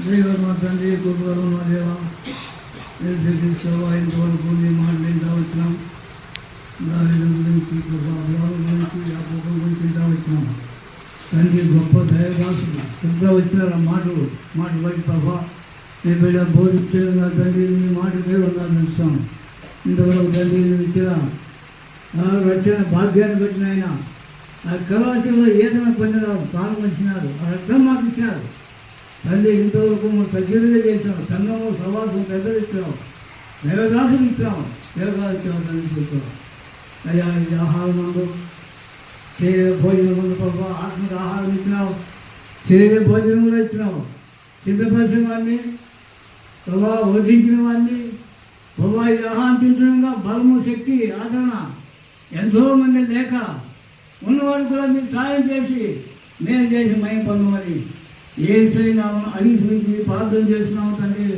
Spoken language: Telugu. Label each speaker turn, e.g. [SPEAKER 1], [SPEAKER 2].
[SPEAKER 1] దైవం మా తండ్రి కుటుంబం మా దేవ ఇంతవరకు నీ మాటలు వింటా వచ్చినాం. దాని గురించి అబ్రాహం గురించి యాకోబు గురించి వింటా వచ్చినాం. తండ్రి గొప్ప దైవదాసుడు పెద్ద వచ్చినారు ఆ మాటలు బట్టి ప్రభా నీ బిడ్డ బోధించేదా తండ్రి నీ మాట దేవుడు నడుస్తాం. ఇంతవరకు తండ్రి నువ్వు ఇచ్చిన రక్షణ భాగ్యాన్ని పెట్టిన ఆయన ఆ కళాచంలో ఏదైనా పొందిన ప్రారంభించినారు. ఆ రక్తం మాకు ఇచ్చినారు తండ్రి. ఇంతవరకు సజ్జలుగా చేసినాం. సంఘంలో సవాసం పెద్దలు ఇచ్చినాం. దైవదాసులు ఇచ్చినాం. దేవదాసు ఇచ్చినాం తండ్రి చెప్తాం. అయ్యా ఇది ఆహారం మందు శరీర భోజనం ముందు ప్రభావ ఆత్మకు ఆహారం ఇచ్చినావు. శరీర భోజనం కూడా ఇచ్చినావు. సిద్ధపరిచిన వాడిని ప్రభావ వడ్డించిన వాడిని ప్రభావ ఇది ఆహారం తింటుండగా బలము శక్తి ఆదరణ ఎంతోమంది లేక ఉన్నవారు కూడా మీరు సాయం చేసి మేము చేసి మయం పొందమని ఏ సైనా అడిగి ప్రార్థన చేస్తున్నాము తండ్రి.